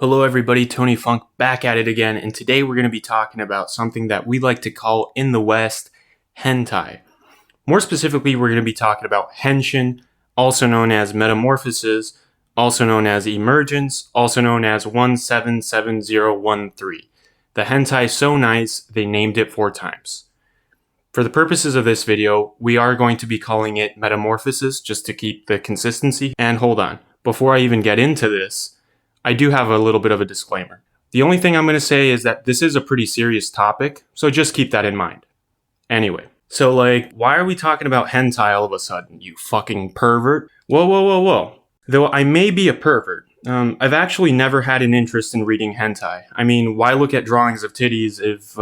Hello everybody, Tony Funk back at it again, and today we're going to be talking about something that we like to call in the West, hentai. More specifically, we're going to be talking about henshin, also known as metamorphosis, also known as emergence, also known as 177013. The hentai so nice, they named it 4 times. For the purposes of this video, we are going to be calling it metamorphosis just to keep the consistency. And hold on, before I even get into this, I do have a little bit of a disclaimer. The only thing I'm going to say is that this is a pretty serious topic, so just keep that in mind. Anyway, so why are we talking about hentai all of a sudden, you fucking pervert? Whoa. Though I may be a pervert, I've actually never had an interest in reading hentai. I mean, why look at drawings of titties if,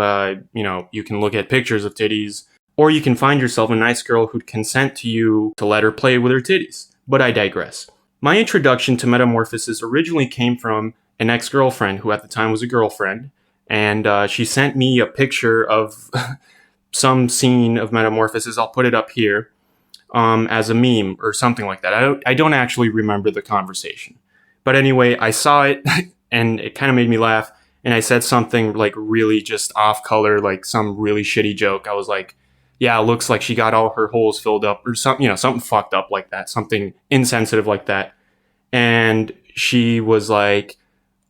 you can look at pictures of titties, or you can find yourself a nice girl who'd consent to you to let her play with her titties. But I digress. My introduction to Metamorphosis originally came from an ex-girlfriend who at the time was a girlfriend, and she sent me a picture of some scene of Metamorphosis. I'll put it up here as a meme or something like that. I don't actually remember the conversation. But anyway, I saw it, and it kind of made me laugh, and I said something really just off-color, some really shitty joke. I was like, yeah, it looks like she got all her holes filled up or something, something fucked up like that, something insensitive like that. And she was like,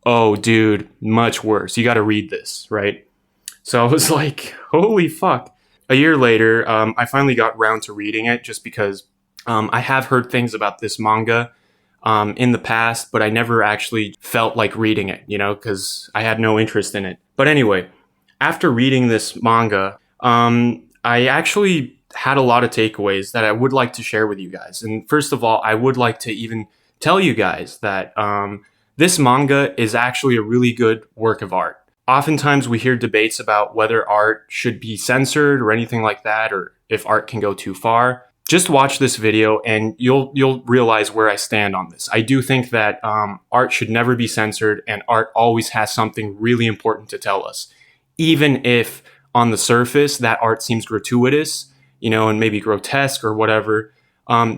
oh, dude, much worse. You got to read this, right? So I was like, holy fuck. A year later, I finally got around to reading it just because I have heard things about this manga in the past, but I never actually felt like reading it, because I had no interest in it. But anyway, after reading this manga, I actually had a lot of takeaways that I would like to share with you guys. And first of all, I would like to even tell you guys that this manga is actually a really good work of art. Oftentimes we hear debates about whether art should be censored or anything like that, or if art can go too far. Just watch this video and you'll realize where I stand on this. I do think that art should never be censored, and art always has something really important to tell us. Even if on the surface that art seems gratuitous, and maybe grotesque or whatever,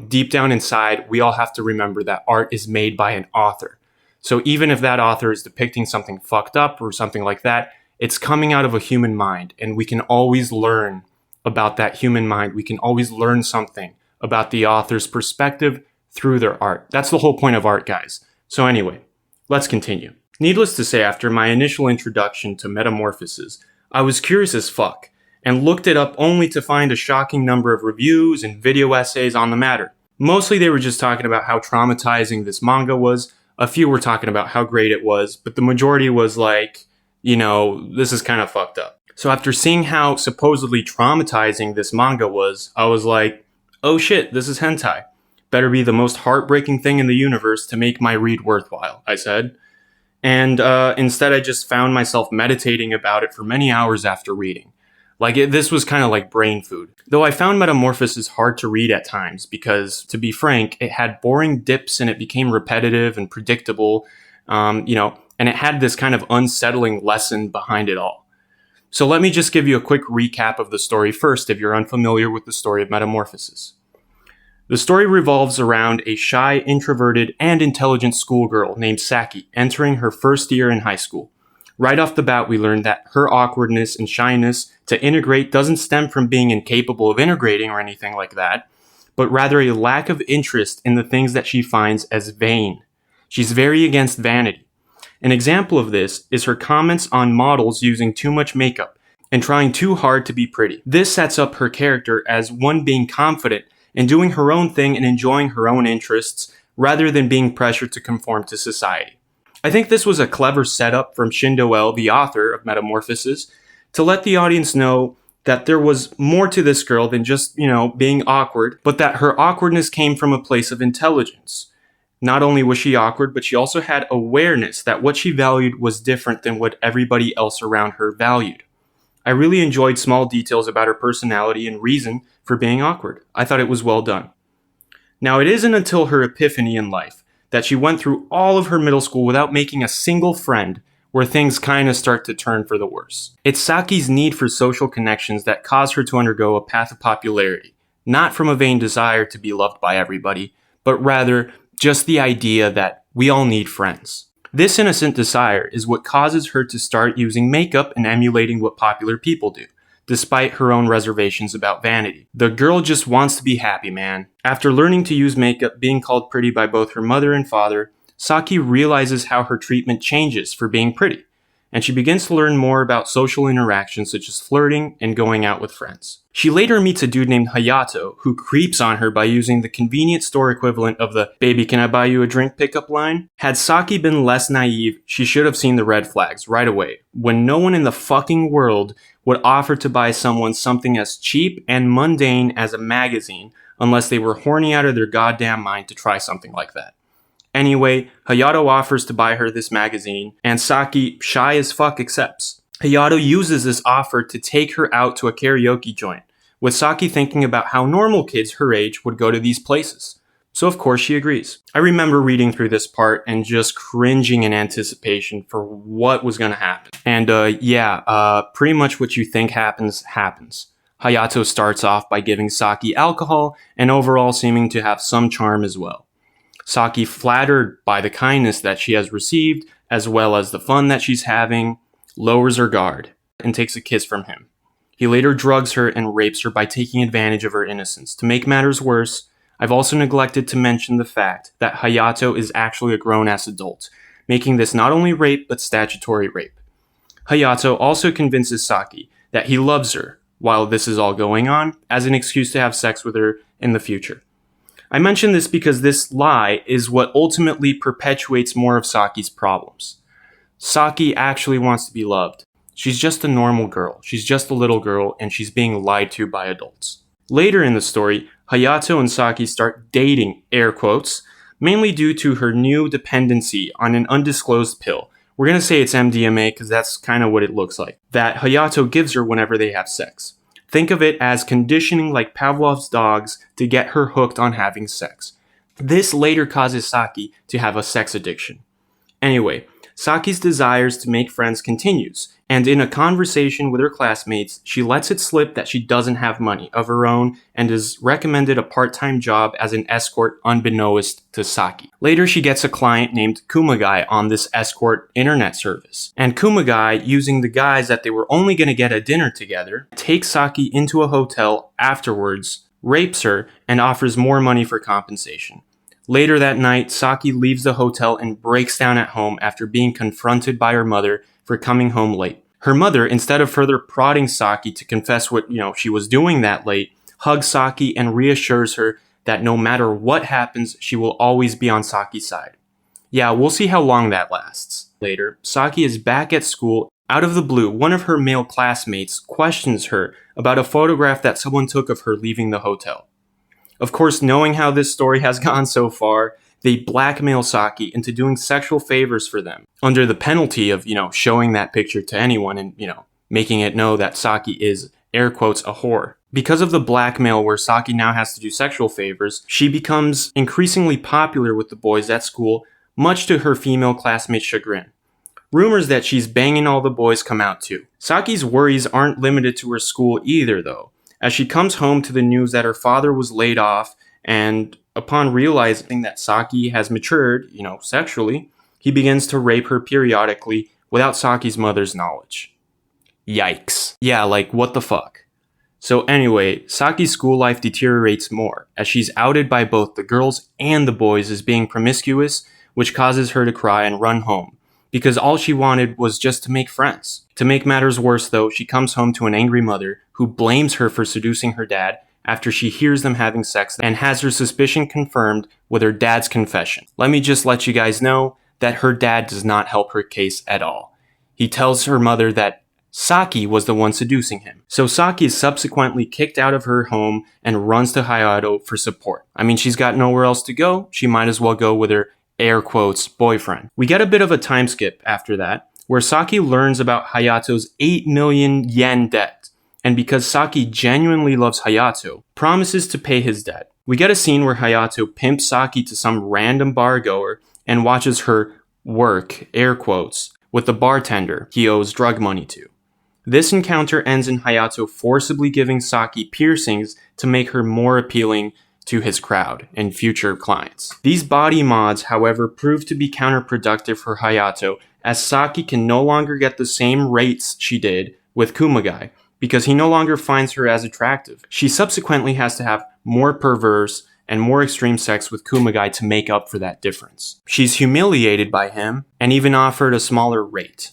deep down inside, we all have to remember that art is made by an author. So even if that author is depicting something fucked up or something like that, it's coming out of a human mind, and we can always learn about that human mind. We can always learn something about the author's perspective through their art. That's the whole point of art, guys. So anyway, let's continue. Needless to say, after my initial introduction to Metamorphosis, I was curious as fuck and looked it up only to find a shocking number of reviews and video essays on the matter. Mostly they were just talking about how traumatizing this manga was. A few were talking about how great it was, but the majority was like, this is kind of fucked up. So after seeing how supposedly traumatizing this manga was, I was like, oh shit, this is hentai. Better be the most heartbreaking thing in the universe to make my read worthwhile, I said. And instead I just found myself meditating about it for many hours after reading. This was kind of like brain food. Though I found Metamorphosis hard to read at times because, to be frank, it had boring dips and it became repetitive and predictable, and it had this kind of unsettling lesson behind it all. So let me just give you a quick recap of the story first if you're unfamiliar with the story of Metamorphosis. The story revolves around a shy, introverted, and intelligent schoolgirl named Saki entering her first year in high school. Right off the bat, we learn that her awkwardness and shyness to integrate doesn't stem from being incapable of integrating or anything like that, but rather a lack of interest in the things that she finds as vain. She's very against vanity. An example of this is her comments on models using too much makeup and trying too hard to be pretty. This sets up her character as one being confident and doing her own thing and enjoying her own interests, rather than being pressured to conform to society. I think this was a clever setup from Shindo L, the author of Metamorphosis, to let the audience know that there was more to this girl than just, being awkward, but that her awkwardness came from a place of intelligence. Not only was she awkward, but she also had awareness that what she valued was different than what everybody else around her valued. I really enjoyed small details about her personality and reason for being awkward. I thought it was well done. Now, it isn't until her epiphany in life that she went through all of her middle school without making a single friend where things kind of start to turn for the worse. It's Saki's need for social connections that caused her to undergo a path of popularity, not from a vain desire to be loved by everybody, but rather just the idea that we all need friends. This innocent desire is what causes her to start using makeup and emulating what popular people do, despite her own reservations about vanity. The girl just wants to be happy, man. After learning to use makeup, being called pretty by both her mother and father, Saki realizes how her treatment changes for being pretty, and she begins to learn more about social interactions such as flirting and going out with friends. She later meets a dude named Hayato who creeps on her by using the convenience store equivalent of the "baby, can I buy you a drink" pickup line. Had Saki been less naive, she should have seen the red flags right away, when no one in the fucking world would offer to buy someone something as cheap and mundane as a magazine unless they were horny out of their goddamn mind to try something like that. Anyway, Hayato offers to buy her this magazine, and Saki, shy as fuck, accepts. Hayato uses this offer to take her out to a karaoke joint, with Saki thinking about how normal kids her age would go to these places. So of course she agrees. I remember reading through this part and just cringing in anticipation for what was gonna happen. And pretty much what you think happens. Hayato starts off by giving Saki alcohol and overall seeming to have some charm as well. Saki, flattered by the kindness that she has received, as well as the fun that she's having, lowers her guard and takes a kiss from him. He later drugs her and rapes her by taking advantage of her innocence. To make matters worse, I've also neglected to mention the fact that Hayato is actually a grown-ass adult, making this not only rape, but statutory rape. Hayato also convinces Saki that he loves her while this is all going on, as an excuse to have sex with her in the future. I mention this because this lie is what ultimately perpetuates more of Saki's problems. Saki actually wants to be loved. She's just a normal girl. She's just a little girl, and she's being lied to by adults. Later in the story, Hayato and Saki start dating, air quotes, mainly due to her new dependency on an undisclosed pill. We're going to say it's MDMA because that's kind of what it looks like, that Hayato gives her whenever they have sex. Think of it as conditioning like Pavlov's dogs to get her hooked on having sex. This later causes Saki to have a sex addiction. Anyway, Saki's desires to make friends continues, and in a conversation with her classmates, she lets it slip that she doesn't have money of her own and is recommended a part-time job as an escort unbeknownst to Saki. Later, she gets a client named Kumagai on this escort internet service, and Kumagai, using the guise that they were only going to get a dinner together, takes Saki into a hotel afterwards, rapes her, and offers more money for compensation. Later that night, Saki leaves the hotel and breaks down at home after being confronted by her mother for coming home late. Her mother, instead of further prodding Saki to confess what she was doing that late, hugs Saki and reassures her that no matter what happens, she will always be on Saki's side. Yeah, we'll see how long that lasts. Later, Saki is back at school. Out of the blue, one of her male classmates questions her about a photograph that someone took of her leaving the hotel. Of course, knowing how this story has gone so far, they blackmail Saki into doing sexual favors for them, under the penalty of, showing that picture to anyone and, making it know that Saki is, air quotes, a whore. Because of the blackmail where Saki now has to do sexual favors, she becomes increasingly popular with the boys at school, much to her female classmates' chagrin. Rumors that she's banging all the boys come out too. Saki's worries aren't limited to her school either, though, as she comes home to the news that her father was laid off, and upon realizing that Saki has matured, sexually, he begins to rape her periodically without Saki's mother's knowledge. Yikes. Yeah, what the fuck? So anyway, Saki's school life deteriorates more, as she's outed by both the girls and the boys as being promiscuous, which causes her to cry and run home, because all she wanted was just to make friends. To make matters worse though, she comes home to an angry mother who blames her for seducing her dad after she hears them having sex and has her suspicion confirmed with her dad's confession. Let me just let you guys know that her dad does not help her case at all. He tells her mother that Saki was the one seducing him. So Saki is subsequently kicked out of her home and runs to Hayato for support. I mean, she's got nowhere else to go. She might as well go with her, air quotes, boyfriend. We get a bit of a time skip after that, where Saki learns about Hayato's 8 million yen debt, and because Saki genuinely loves Hayato, promises to pay his debt. We get a scene where Hayato pimps Saki to some random bar goer and watches her work, air quotes, with the bartender he owes drug money to. This encounter ends in Hayato forcibly giving Saki piercings to make her more appealing to his crowd and future clients. These body mods, however, prove to be counterproductive for Hayato, as Saki can no longer get the same rates she did with Kumagai, because he no longer finds her as attractive. She subsequently has to have more perverse and more extreme sex with Kumagai to make up for that difference. She's humiliated by him and even offered a smaller rate.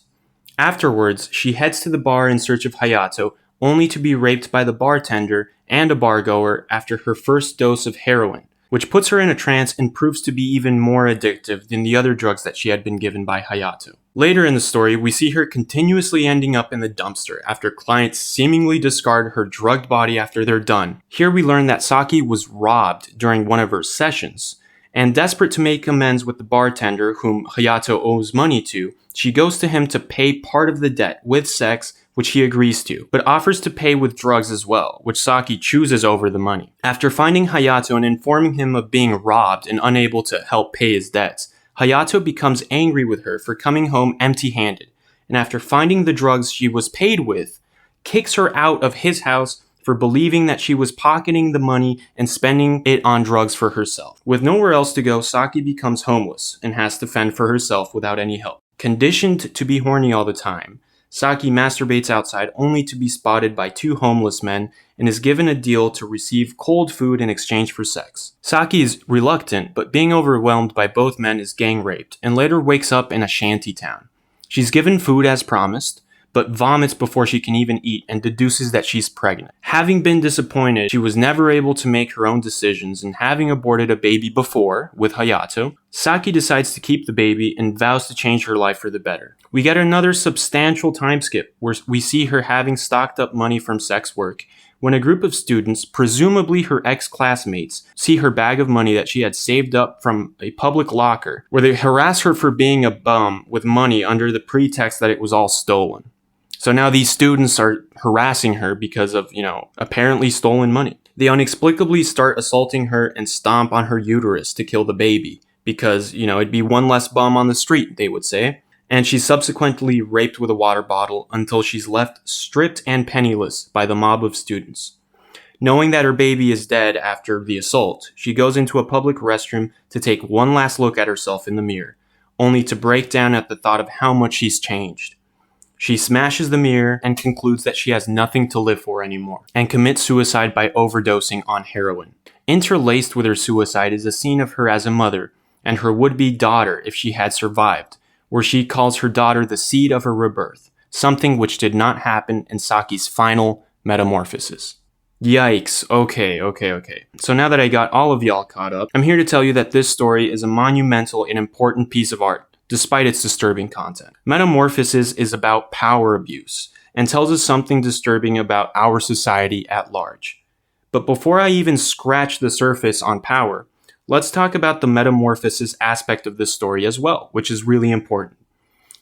Afterwards, she heads to the bar in search of Hayato, only to be raped by the bartender and a bargoer after her first dose of heroin, which puts her in a trance and proves to be even more addictive than the other drugs that she had been given by Hayato. Later in the story, we see her continuously ending up in the dumpster after clients seemingly discard her drugged body after they're done. Here we learn that Saki was robbed during one of her sessions, and desperate to make amends with the bartender whom Hayato owes money to, she goes to him to pay part of the debt with sex, which he agrees to, but offers to pay with drugs as well, which Saki chooses over the money. After finding Hayato and informing him of being robbed and unable to help pay his debts, Hayato becomes angry with her for coming home empty-handed, and after finding the drugs she was paid with, kicks her out of his house for believing that she was pocketing the money and spending it on drugs for herself. With nowhere else to go, Saki becomes homeless and has to fend for herself without any help. Conditioned to be horny all the time, Saki masturbates outside only to be spotted by two homeless men and is given a deal to receive cold food in exchange for sex. Saki is reluctant, but being overwhelmed by both men is gang raped and later wakes up in a shanty town. She's given food as promised, but vomits before she can even eat and deduces that she's pregnant. Having been disappointed, she was never able to make her own decisions, and having aborted a baby before with Hayato, Saki decides to keep the baby and vows to change her life for the better. We get another substantial time skip where we see her having stocked up money from sex work when a group of students, presumably her ex-classmates, see her bag of money that she had saved up from a public locker, where they harass her for being a bum with money under the pretext that it was all stolen. So now these students are harassing her because of, apparently stolen money. They inexplicably start assaulting her and stomp on her uterus to kill the baby because, it'd be one less bum on the street, they would say. And she's subsequently raped with a water bottle until she's left stripped and penniless by the mob of students. Knowing that her baby is dead after the assault, she goes into a public restroom to take one last look at herself in the mirror, only to break down at the thought of how much she's changed. She smashes the mirror and concludes that she has nothing to live for anymore, and commits suicide by overdosing on heroin. Interlaced with her suicide is a scene of her as a mother, and her would-be daughter if she had survived, where she calls her daughter the seed of her rebirth, something which did not happen in Saki's final metamorphosis. Yikes, okay. So now that I got all of y'all caught up, I'm here to tell you that this story is a monumental and important piece of art, despite its disturbing content. Metamorphosis is about power abuse, and tells us something disturbing about our society at large. But before I even scratch the surface on power, let's talk about the metamorphosis aspect of this story as well, which is really important.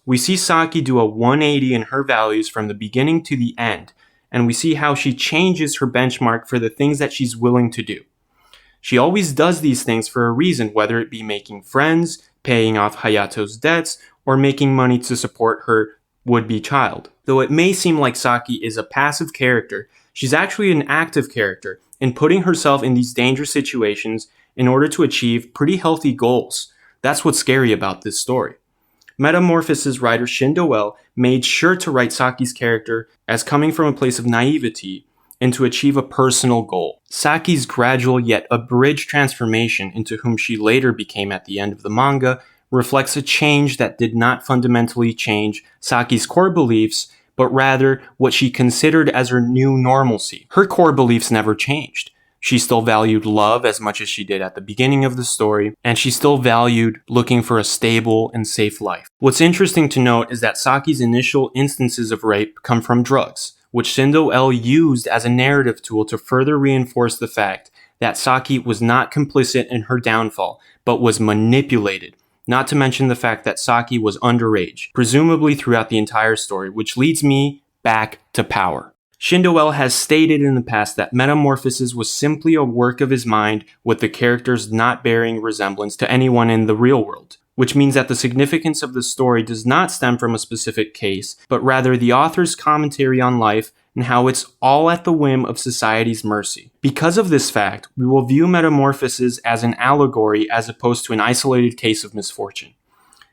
We see Saki do a 180 in her values from the beginning to the end, and we see how she changes her benchmark for the things that she's willing to do. She always does these things for a reason, whether it be making friends, paying off Hayato's debts, or making money to support her would-be child. Though it may seem like Saki is a passive character, she's actually an active character in putting herself in these dangerous situations in order to achieve pretty healthy goals. That's what's scary about this story. Metamorphosis writer Shindo L made sure to write Saki's character as coming from a place of naivety and to achieve a personal goal. Saki's gradual yet abridged transformation into whom she later became at the end of the manga reflects a change that did not fundamentally change Saki's core beliefs, but rather what she considered as her new normalcy. Her core beliefs never changed. She still valued love as much as she did at the beginning of the story, and she still valued looking for a stable and safe life. What's interesting to note is that Saki's initial instances of rape come from drugs, which Shindo L used as a narrative tool to further reinforce the fact that Saki was not complicit in her downfall, but was manipulated. Not to mention the fact that Saki was underage, presumably throughout the entire story, which leads me back to power. Shindo L has stated in the past that Metamorphosis was simply a work of his mind, with the characters not bearing resemblance to anyone in the real world, which means that the significance of the story does not stem from a specific case, but rather the author's commentary on life and how it's all at the whim of society's mercy. Because of this fact, we will view Metamorphosis as an allegory as opposed to an isolated case of misfortune.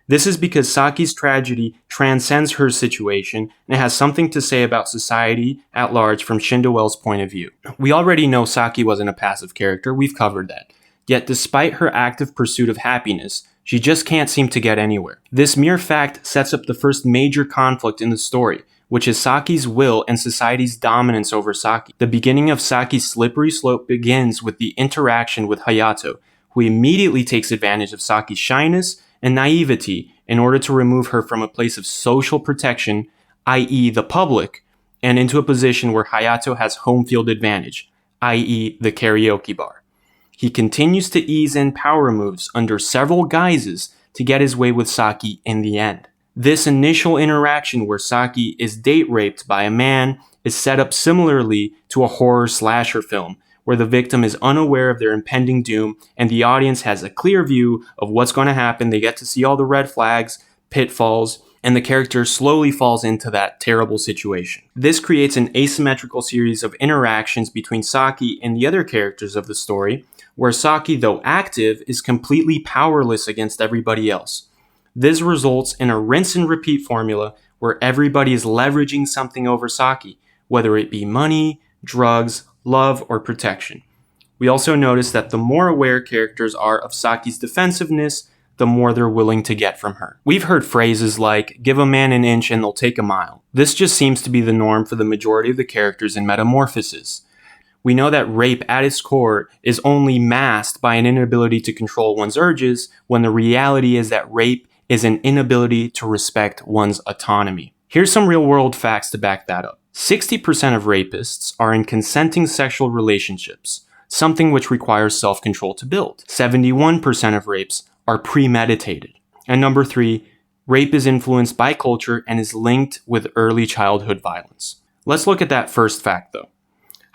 This is because Saki's tragedy transcends her situation and has something to say about society at large from Shindo L's point of view. We already know Saki wasn't a passive character, we've covered that. Yet despite her active pursuit of happiness, she just can't seem to get anywhere. This mere fact sets up the first major conflict in the story, which is Saki's will and society's dominance over Saki. The beginning of Saki's slippery slope begins with the interaction with Hayato, who immediately takes advantage of Saki's shyness and naivety in order to remove her from a place of social protection, i.e. the public, and into a position where Hayato has home field advantage, i.e. the karaoke bar. He continues to ease in power moves under several guises to get his way with Saki in the end. This initial interaction where Saki is date raped by a man is set up similarly to a horror slasher film, where the victim is unaware of their impending doom and the audience has a clear view of what's going to happen. They get to see all the red flags, pitfalls, and the character slowly falls into that terrible situation. This creates an asymmetrical series of interactions between Saki and the other characters of the story, where Saki, though active, is completely powerless against everybody else. This results in a rinse and repeat formula where everybody is leveraging something over Saki, whether it be money, drugs, love, or protection. We also notice that the more aware characters are of Saki's defensiveness, the more they're willing to get from her. We've heard phrases like, give a man an inch and they'll take a mile. This just seems to be the norm for the majority of the characters in Metamorphosis. We know that rape at its core is only masked by an inability to control one's urges, when the reality is that rape is an inability to respect one's autonomy. Here's some real-world facts to back that up. 60% of rapists are in consenting sexual relationships, something which requires self-control to build. 71% of rapes are premeditated. And number 3, rape is influenced by culture and is linked with early childhood violence. Let's look at that first fact though.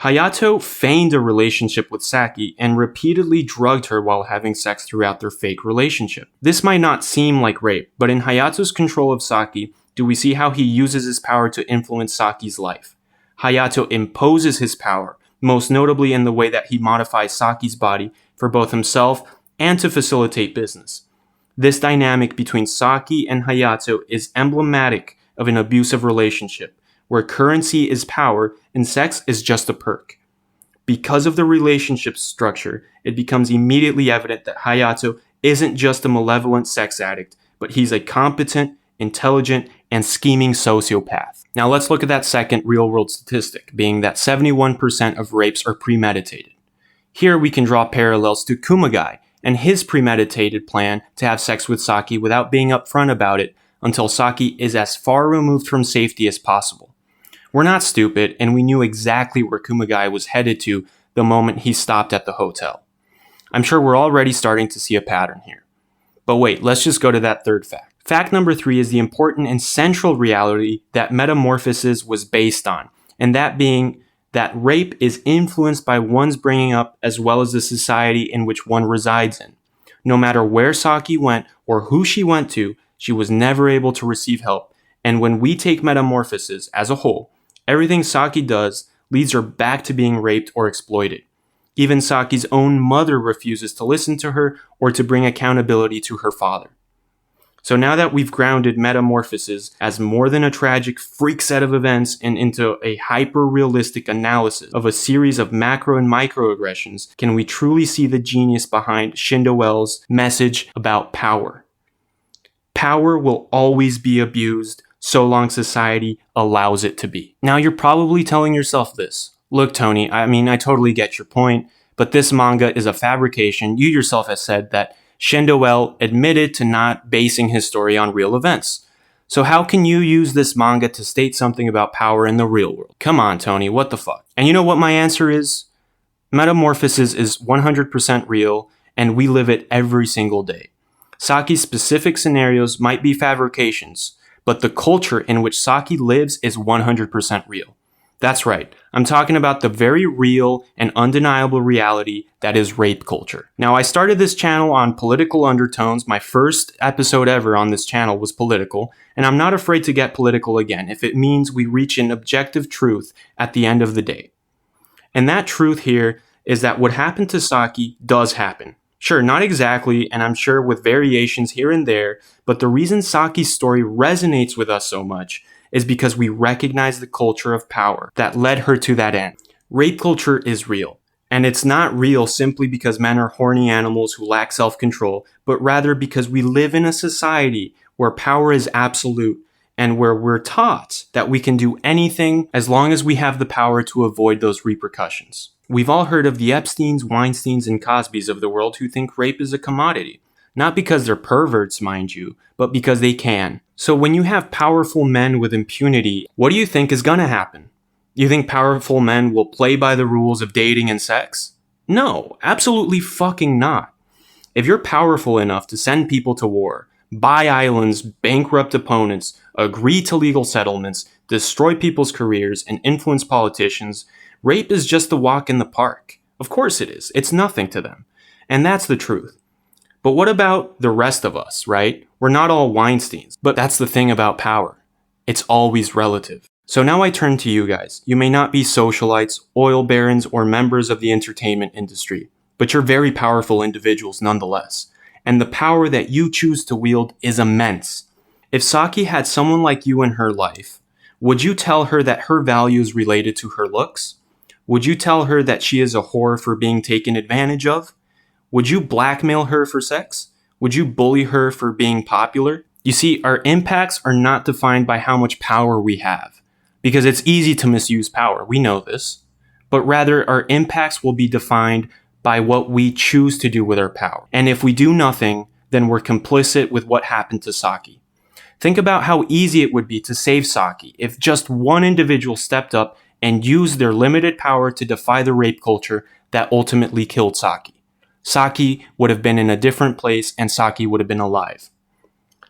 Hayato feigned a relationship with Saki and repeatedly drugged her while having sex throughout their fake relationship. This might not seem like rape, but in Hayato's control of Saki, do we see how he uses his power to influence Saki's life? Hayato imposes his power, most notably in the way that he modifies Saki's body for both himself and to facilitate business. This dynamic between Saki and Hayato is emblematic of an abusive relationship, where currency is power and sex is just a perk. Because of the relationship structure, it becomes immediately evident that Hayato isn't just a malevolent sex addict, but he's a competent, intelligent, and scheming sociopath. Now let's look at that second real-world statistic, being that 71% of rapes are premeditated. Here we can draw parallels to Kumagai and his premeditated plan to have sex with Saki without being upfront about it until Saki is as far removed from safety as possible. We're not stupid, and we knew exactly where Kumagai was headed to the moment he stopped at the hotel. I'm sure we're already starting to see a pattern here. But wait, let's just go to that third fact. Fact number 3 is the important and central reality that Metamorphosis was based on, and that being that rape is influenced by one's bringing up as well as the society in which one resides in. No matter where Saki went or who she went to, she was never able to receive help, and when we take Metamorphosis as a whole, everything Saki does leads her back to being raped or exploited. Even Saki's own mother refuses to listen to her or to bring accountability to her father. So now that we've grounded Metamorphosis as more than a tragic freak set of events and into a hyper-realistic analysis of a series of macro and microaggressions, can we truly see the genius behind Shindo L's message about power? Power will always be abused so long society allows it to be. Now you're probably telling yourself this. Look, Tony, I totally get your point, but this manga is a fabrication. You yourself have said that Shindo L admitted to not basing his story on real events. So how can you use this manga to state something about power in the real world? Come on, Tony, what the fuck? And you know what my answer is? Metamorphosis is 100% real, and we live it every single day. Saki's specific scenarios might be fabrications, but the culture in which Saki lives is 100% real. That's right. I'm talking about the very real and undeniable reality that is rape culture. Now, I started this channel on political undertones. My first episode ever on this channel was political, and I'm not afraid to get political again if it means we reach an objective truth at the end of the day. And that truth here is that what happened to Saki does happen. Sure, not exactly, and I'm sure with variations here and there, but the reason Saki's story resonates with us so much is because we recognize the culture of power that led her to that end. Rape culture is real, and it's not real simply because men are horny animals who lack self-control, but rather because we live in a society where power is absolute and where we're taught that we can do anything as long as we have the power to avoid those repercussions. We've all heard of the Epsteins, Weinsteins, and Cosbys of the world who think rape is a commodity. Not because they're perverts, mind you, but because they can. So when you have powerful men with impunity, what do you think is gonna happen? You think powerful men will play by the rules of dating and sex? No, absolutely fucking not. If you're powerful enough to send people to war, buy islands, bankrupt opponents, agree to legal settlements, destroy people's careers, and influence politicians, rape is just a walk in the park. Of course it is. It's nothing to them. And that's the truth. But what about the rest of us, right? We're not all Weinsteins. But that's the thing about power. It's always relative. So now I turn to you guys. You may not be socialites, oil barons, or members of the entertainment industry, but you're very powerful individuals nonetheless. And the power that you choose to wield is immense. If Saki had someone like you in her life, would you tell her that her value is related to her looks? Would you tell her that she is a whore for being taken advantage of? Would you blackmail her for sex? Would you bully her for being popular? You see, our impacts are not defined by how much power we have, because it's easy to misuse power, we know this, but rather our impacts will be defined by what we choose to do with our power. And if we do nothing, then we're complicit with what happened to Saki. Think about how easy it would be to save Saki if just one individual stepped up and used their limited power to defy the rape culture that ultimately killed Saki. Saki would have been in a different place and Saki would have been alive.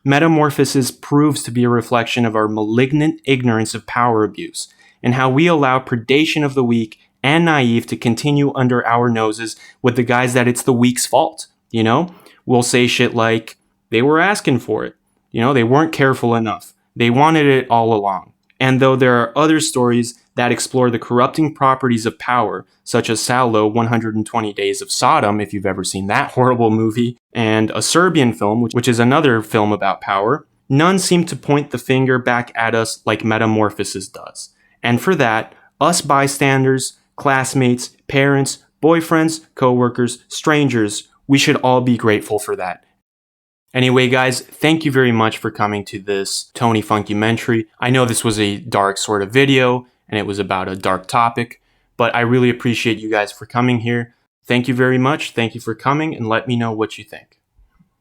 Metamorphosis proves to be a reflection of our malignant ignorance of power abuse and how we allow predation of the weak and naive to continue under our noses with the guise that it's the weak's fault. You know, we'll say shit like, they were asking for it. You know, they weren't careful enough. They wanted it all along. And though there are other stories that explore the corrupting properties of power, such as Salo, 120 Days of Sodom, if you've ever seen that horrible movie, and a Serbian film, which is another film about power, none seem to point the finger back at us like Metamorphosis does. And for that, us bystanders, classmates, parents, boyfriends, coworkers, strangers, we should all be grateful for that. Anyway, guys, thank you very much for coming to this Tony Funkumentary. I know this was a dark sort of video, and it was about a dark topic, but I really appreciate you guys for coming here. Thank you very much. Thank you for coming, and let me know what you think.